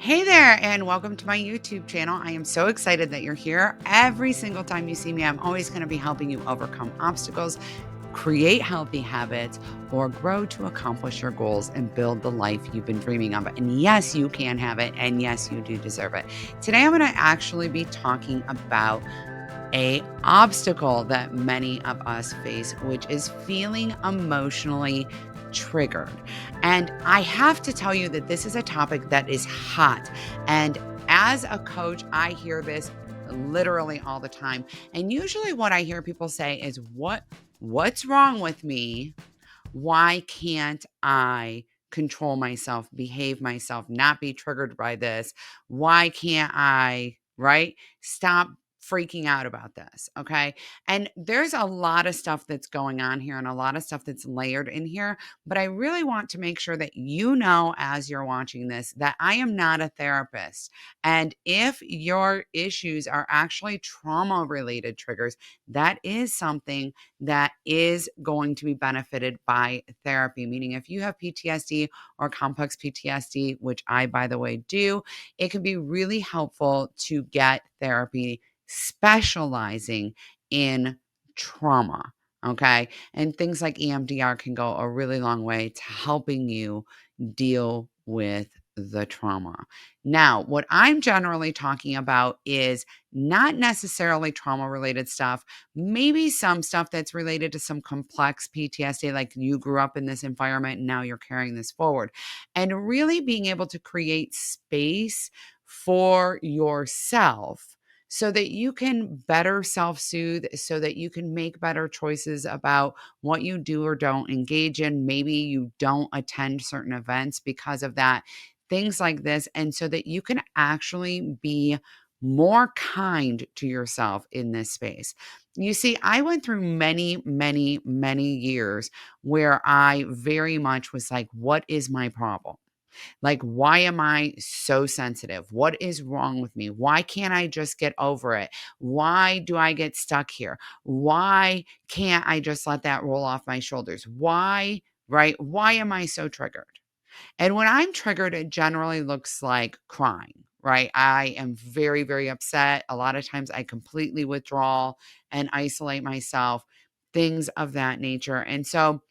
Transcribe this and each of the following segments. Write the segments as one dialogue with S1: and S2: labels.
S1: Hey there, and welcome to my YouTube channel. I am so excited that you're here. Every single time you see me, I'm always going to be helping you overcome obstacles, create healthy habits, or grow to accomplish your goals and build the life you've been dreaming of. And yes, you can have it. And yes, you do deserve it. Today, I'm going to actually be talking about a obstacle that many of us face, which is feeling emotionally triggered. And I have to tell you that this is a topic that is hot. And as a coach, I hear this literally all the time. And usually what I hear people say is what's wrong with me? Why can't I control myself, behave myself, not be triggered by this? Why can't I, right? Stop freaking out about this. Okay. And there's a lot of stuff that's going on here and a lot of stuff that's layered in here. But I really want to make sure that you know, as you're watching this, that I am not a therapist. And if your issues are actually trauma related triggers, that is something that is going to be benefited by therapy. Meaning, if you have PTSD or complex PTSD, which I, by the way, do, it can be really helpful to get therapy specializing in trauma. Okay. And things like EMDR can go a really long way to helping you deal with the trauma. Now, what I'm generally talking about is not necessarily trauma related stuff, maybe some stuff that's related to some complex PTSD, like you grew up in this environment and now you're carrying this forward. And really being able to create space for yourself so that you can better self soothe, so that you can make better choices about what you do or don't engage in. Maybe you don't attend certain events because of that, things like this. And so that you can actually be more kind to yourself in this space. You see, I went through many, many, many years where I very much was like, what is my problem? Like, why am I so sensitive? What is wrong with me? Why can't I just get over it? Why do I get stuck here? Why can't I just let that roll off my shoulders? Why, right? Why am I so triggered? And when I'm triggered, it generally looks like crying, right? I am very, very upset. A lot of times I completely withdraw and isolate myself, things of that nature. And so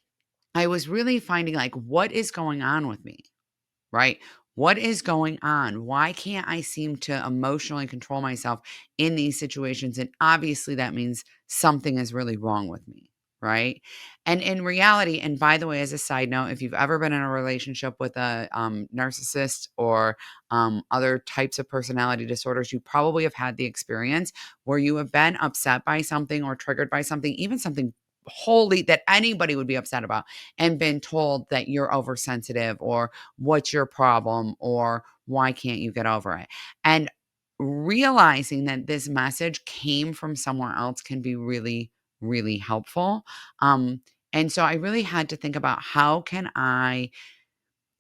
S1: I was really finding like, what is going on with me? Right? What is going on? Why can't I seem to emotionally control myself in these situations? And obviously, that means something is really wrong with me. Right. And in reality, and by the way, as a side note, if you've ever been in a relationship with a narcissist or other types of personality disorders, you probably have had the experience where you have been upset by something or triggered by something, even something wholly that anybody would be upset about, and been told that you're oversensitive or what's your problem or why can't you get over it? And realizing that this message came from somewhere else can be really, really helpful. Um, and so I really had to think about how can I,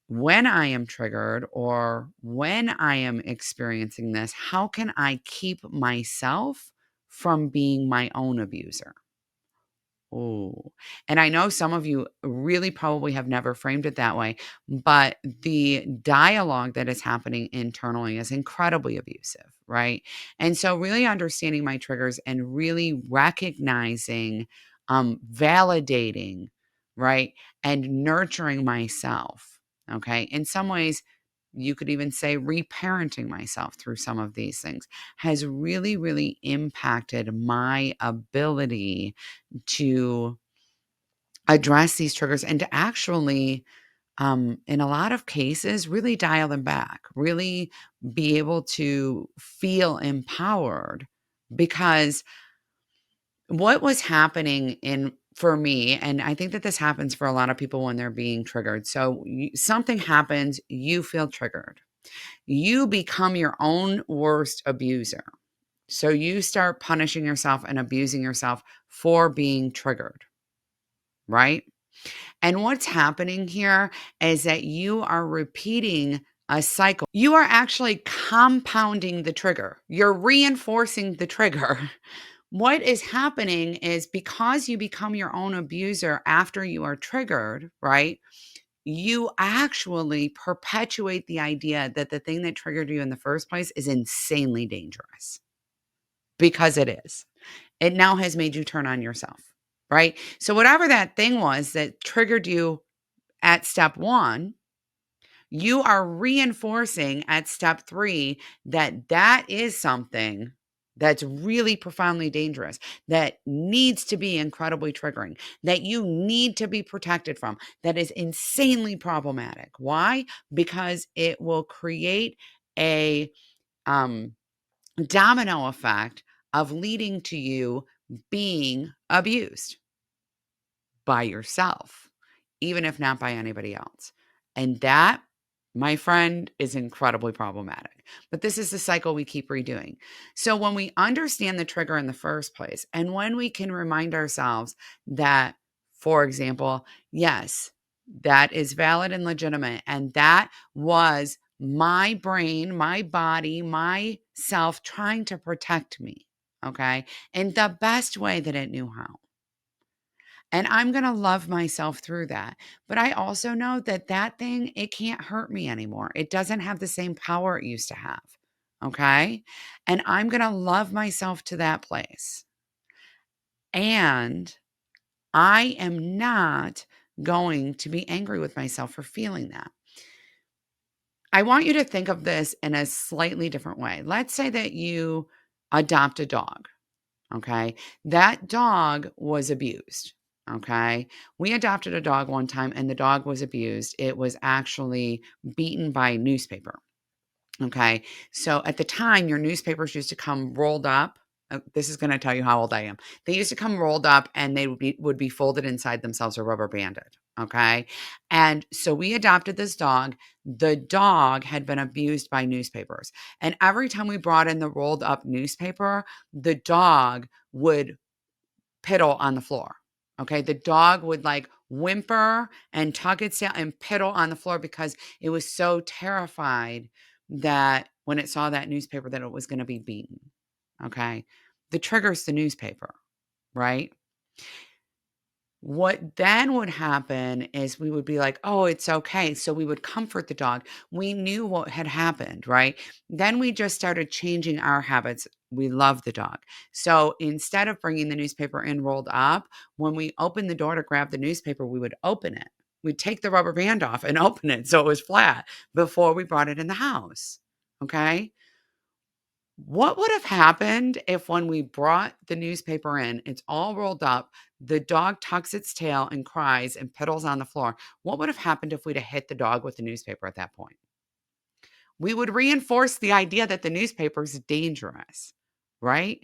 S1: when I am triggered or when I am experiencing this, how can I keep myself from being my own abuser? Oh, and I know some of you really probably have never framed it that way, but the dialogue that is happening internally is incredibly abusive, right? And so, really understanding my triggers and really recognizing, validating, right? And nurturing myself. Okay. In some ways, you could even say reparenting myself through some of these things has really, really impacted my ability to address these triggers and to actually, in a lot of cases, really dial them back, really be able to feel empowered. Because what was happening in for me, and I think that this happens for a lot of people when they're being triggered. So something happens, you feel triggered. You become your own worst abuser. So you start punishing yourself and abusing yourself for being triggered, right? And what's happening here is that you are repeating a cycle. You are actually compounding the trigger. You're reinforcing the trigger. What is happening is because you become your own abuser after you are triggered, right? you actually perpetuate the idea that the thing that triggered you in the first place is insanely dangerous, because it is. It now has made you turn on yourself, right? So whatever that thing was that triggered you at step 1, you are reinforcing at step 3 that that is something that's really profoundly dangerous, that needs to be incredibly triggering, that you need to be protected from, that is insanely problematic. Why? Because it will create a um, domino effect of leading to you being abused by yourself, even if not by anybody else. And that, my friend, is incredibly problematic. But this is the cycle we keep redoing. So when we understand the trigger in the first place, and when we can remind ourselves that, for example, yes, that is valid and legitimate, and that was my brain, my body, myself trying to protect me, okay, in the best way that it knew how. And I'm going to love myself through that. But I also know that that thing, it can't hurt me anymore. It doesn't have the same power it used to have. Okay. And I'm going to love myself to that place. And I am not going to be angry with myself for feeling that. I want you to think of this in a slightly different way. Let's say that you adopt a dog. Okay. That dog was abused. Okay. We adopted a dog one time and the dog was abused. It was actually beaten by newspaper. Okay. So at the time, your newspapers used to come rolled up. This is going to tell you how old I am. They used to come rolled up and they would be folded inside themselves or rubber banded. Okay. And so we adopted this dog. The dog had been abused by newspapers. And every time we brought in the rolled up newspaper, the dog would piddle on the floor. Okay. The dog would like whimper and tug its tail and piddle on the floor because it was so terrified that when it saw that newspaper that it was going to be beaten. Okay. The trigger's the newspaper, right? What then would happen is we would be like, "Oh, it's okay." So we would comfort the dog. We knew what had happened, right? Then we just started changing our habits. We love the dog. So instead of bringing the newspaper in rolled up, when we opened the door to grab the newspaper, we would open it. We'd take the rubber band off and open it so it was flat before we brought it in the house. Okay? What would have happened if when we brought the newspaper in, it's all rolled up, the dog tucks its tail and cries and piddles on the floor? What would have happened if we'd have hit the dog with the newspaper at that point? We would reinforce the idea that the newspaper is dangerous, right?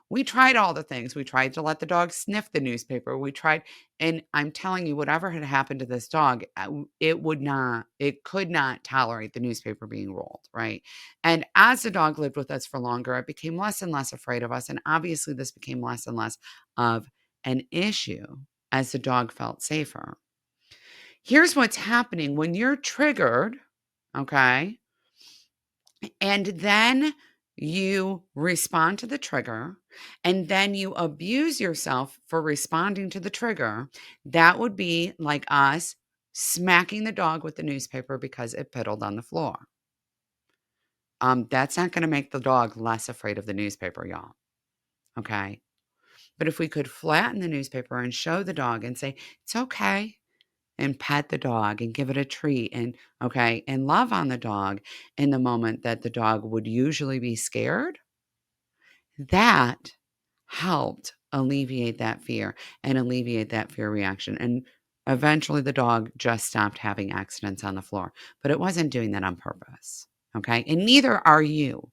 S1: We tried all the things. We tried to let the dog sniff the newspaper. We tried, and I'm telling you, whatever had happened to this dog, it could not tolerate the newspaper being rolled, right? And as the dog lived with us for longer, it became less and less afraid of us. And obviously, this became less and less of an issue as the dog felt safer. Here's what's happening when you're triggered, okay? And then you respond to the trigger, and then you abuse yourself for responding to the trigger. That would be like us smacking the dog with the newspaper because it piddled on the floor. That's not going to make the dog less afraid of the newspaper, y'all. Okay. But if we could flatten the newspaper and show the dog and say, it's okay, and pet the dog and give it a treat and okay, and love on the dog in the moment that the dog would usually be scared, that helped alleviate that fear and alleviate that fear reaction. And eventually the dog just stopped having accidents on the floor, but it wasn't doing that on purpose. Okay. And neither are you.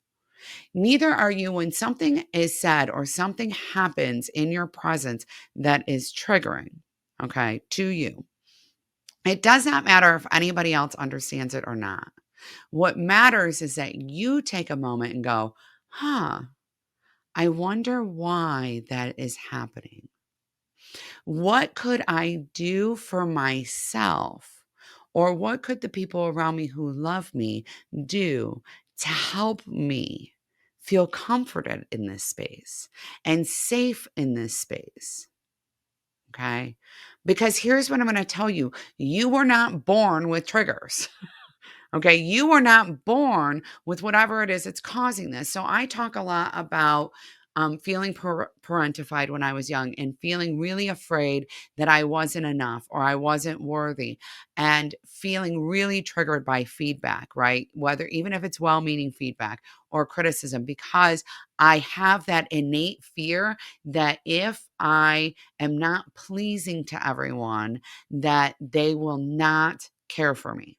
S1: Neither are you when something is said or something happens in your presence that is triggering, okay, to you. It does not matter if anybody else understands it or not. What matters is that you take a moment and go, huh, I wonder why that is happening. What could I do for myself? Or what could the people around me who love me do to help me feel comforted in this space and safe in this space? Okay. Because here's what I'm going to tell you. You were not born with triggers. Okay. You were not born with whatever it is that's causing this. So I talk a lot about feeling parentified when I was young and feeling really afraid that I wasn't enough or I wasn't worthy and feeling really triggered by feedback, right? Whether even if it's well meaning feedback or criticism, because I have that innate fear that if I am not pleasing to everyone, that they will not care for me,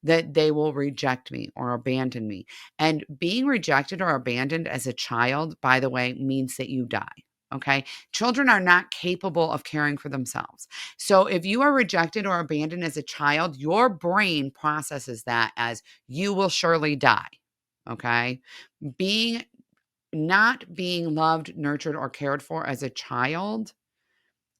S1: that they will reject me or abandon me. And being rejected or abandoned as a child, by the way, means that you die. Okay. Children are not capable of caring for themselves. So if you are rejected or abandoned as a child, your brain processes that as you will surely die. Okay. Being Not being loved, nurtured, or cared for as a child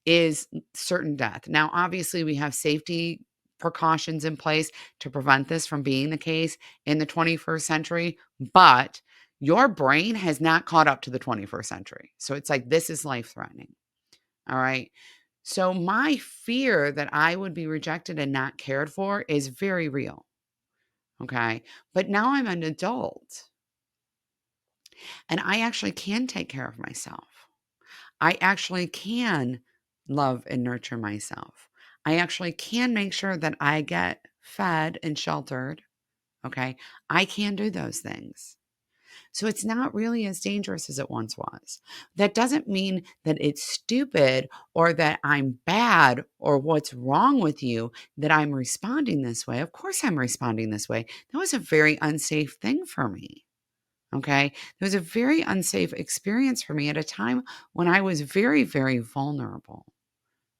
S1: is certain death. Now, obviously, we have safety precautions in place to prevent this from being the case in the 21st century, but your brain has not caught up to the 21st century. So it's like this is life threatening. All right. So my fear that I would be rejected and not cared for is very real. Okay. But now I'm an adult and I actually can take care of myself. I actually can love and nurture myself. I actually can make sure that I get fed and sheltered. Okay. I can do those things. So it's not really as dangerous as it once was. That doesn't mean that it's stupid or that I'm bad or what's wrong with you that I'm responding this way. Of course, I'm responding this way. That was a very unsafe thing for me. Okay. It was a very unsafe experience for me at a time when I was very, very vulnerable.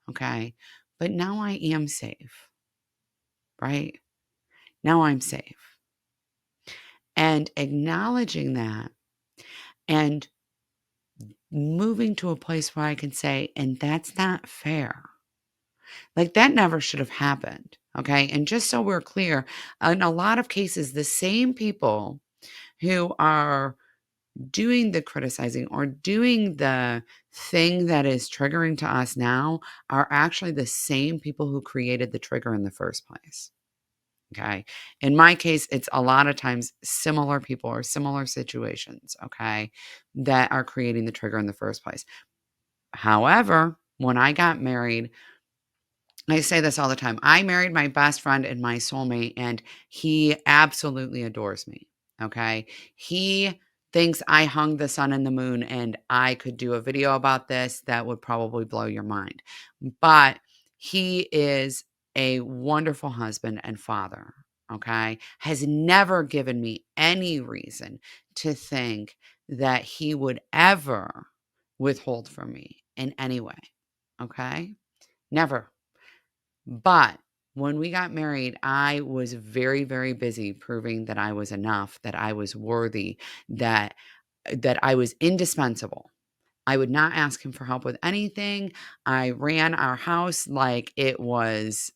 S1: Okay. But now I am safe, right? Now I'm safe. And acknowledging that and moving to a place where I can say, and that's not fair. Like that never should have happened. Okay. And just so we're clear, in a lot of cases, the same people who are doing the criticizing or doing the thing that is triggering to us now are actually the same people who created the trigger in the first place. Okay. In my case, it's a lot of times similar people or similar situations, okay, that are creating the trigger in the first place. However, when I got married, I say this all the time. I married my best friend and my soulmate, and he absolutely adores me. Okay. He thinks I hung the sun and the moon, and I could do a video about this that would probably blow your mind. But he is a wonderful husband and father. Okay. Has never given me any reason to think that he would ever withhold from me in any way. Okay. Never. But when we got married, I was very, very busy proving that I was enough, that I was worthy, that I was indispensable. I would not ask him for help with anything. I ran our house like it was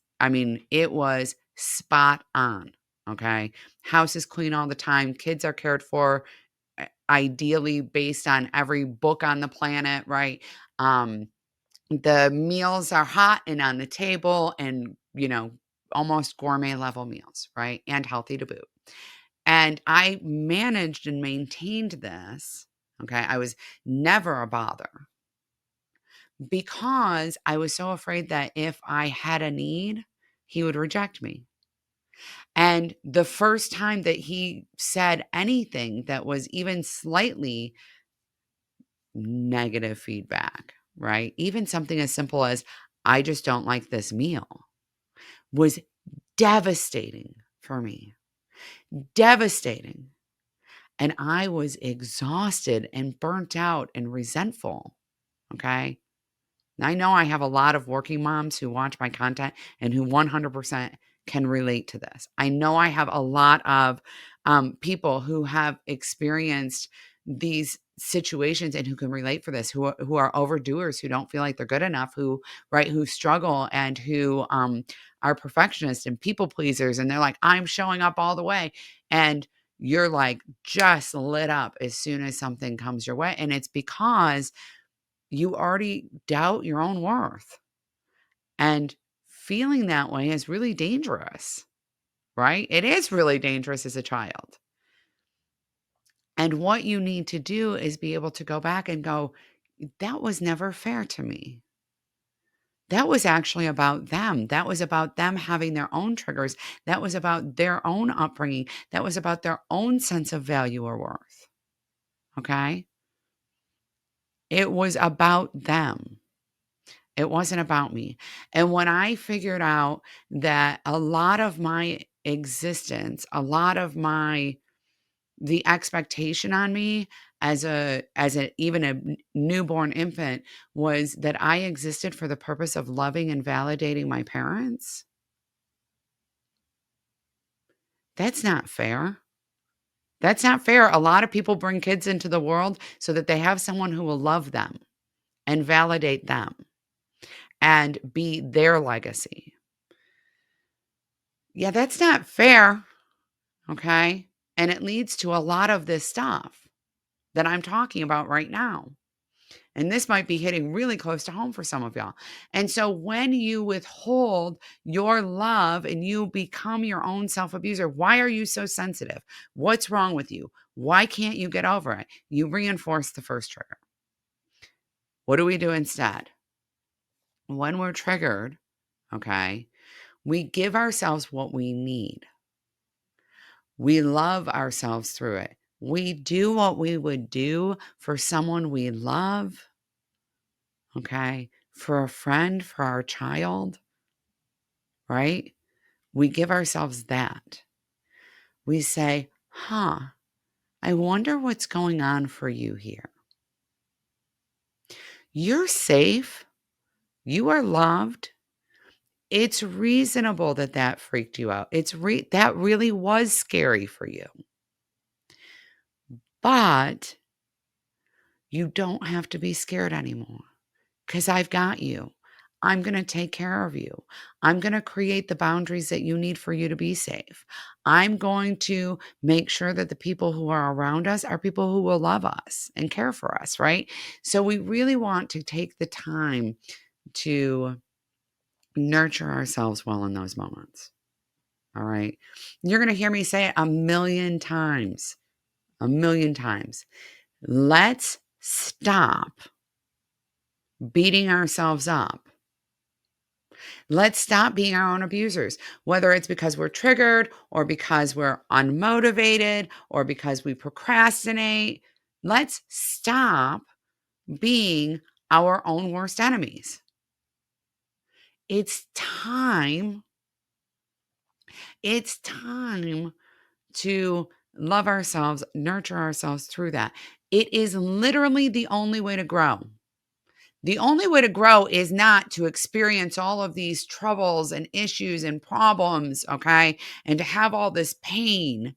S1: spot on. Okay. House is clean all the time. Kids are cared for, ideally based on every book on the planet, right? Um, the meals are hot and on the table and, almost gourmet level meals, right? And healthy to boot. And I managed and maintained this. Okay. I was never a bother because I was so afraid that if I had a need, he would reject me. And the first time that he said anything that was even slightly negative feedback, right? Even something as simple as, I just don't like this meal, was devastating for me. Devastating. And I was exhausted and burnt out and resentful. Okay. I know I have a lot of working moms who watch my content and who 100% can relate to this. I know I have a lot of people who have experienced these situations and who can relate for this, who are overdoers, who don't feel like they're good enough, who struggle and who are perfectionists and people pleasers. And they're like, I'm showing up all the way. And you're like just lit up as soon as something comes your way. And it's because you already doubt your own worth. And feeling that way is really dangerous, right? It is really dangerous as a child. And what you need to do is be able to go back and go, that was never fair to me. That was actually about them. That was about them having their own triggers. That was about their own upbringing. That was about their own sense of value or worth. Okay? It was about them. It wasn't about me. And when I figured out that a lot of my existence, a lot of the expectation on me as a even a newborn infant was that I existed for the purpose of loving and validating my parents. That's not fair. That's not fair. A lot of people bring kids into the world so that they have someone who will love them and validate them and be their legacy. Yeah, that's not fair. Okay. And it leads to a lot of this stuff that I'm talking about right now. And this might be hitting really close to home for some of y'all. And so when you withhold your love and you become your own self abuser, why are you so sensitive? What's wrong with you? Why can't you get over it? You reinforce the first trigger. What do we do instead? When we're triggered, okay, we give ourselves what we need. We love ourselves through it. We do what we would do for someone we love, okay, for a friend, for our child, right? We give ourselves that. We say, I wonder what's going on for you here. You're safe. You are loved. It's reasonable that that freaked you out. That really was scary for you. But you don't have to be scared anymore because I've got you. I'm going to take care of you. I'm going to create the boundaries that you need for you to be safe. I'm going to make sure that the people who are around us are people who will love us and care for us, right? So we really want to take the time to nurture ourselves well in those moments. All right. You're going to hear me say it a million times. A million times. Let's stop beating ourselves up. Let's stop being our own abusers, whether it's because we're triggered or because we're unmotivated or because we procrastinate. Let's stop being our own worst enemies. It's time. It's time to love ourselves, nurture ourselves through that. It is literally the only way to grow. The only way to grow is not to experience all of these troubles and issues and problems, okay? And to have all this pain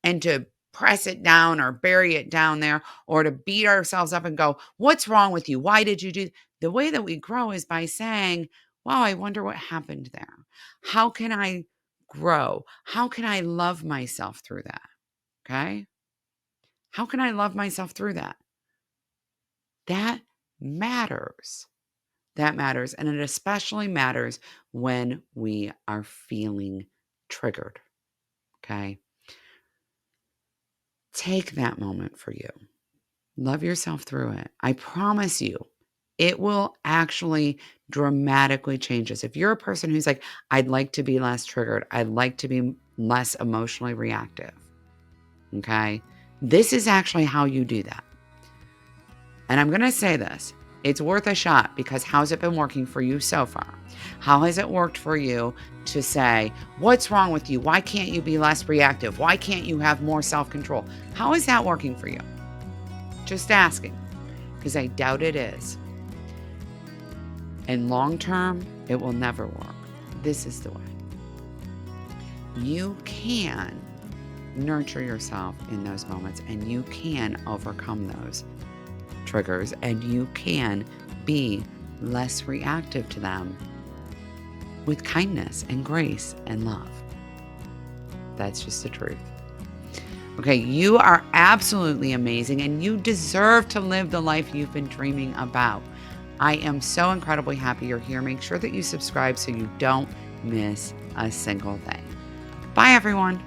S1: and to press it down or bury it down there or to beat ourselves up and go, what's wrong with you? Why did you do? The way that we grow is by saying, wow, I wonder what happened there. How can I grow? How can I love myself through that? Okay? How can I love myself through that? That matters. That matters. And it especially matters when we are feeling triggered. Okay. Take that moment for you. Love yourself through it. I promise you, it will actually dramatically change us. If you're a person who's like, I'd like to be less triggered, I'd like to be less emotionally reactive. Okay. This is actually how you do that. And I'm going to say this. It's worth a shot because how's it been working for you so far? How has it worked for you to say, what's wrong with you? Why can't you be less reactive? Why can't you have more self-control? How is that working for you? Just asking, because I doubt it is. And long term, it will never work. This is the way. You can nurture yourself in those moments and you can overcome those triggers and you can be less reactive to them with kindness and grace and love. That's just the truth. Okay, you are absolutely amazing and you deserve to live the life you've been dreaming about. I am so incredibly happy you're here. Make sure that you subscribe so you don't miss a single thing. Bye, everyone.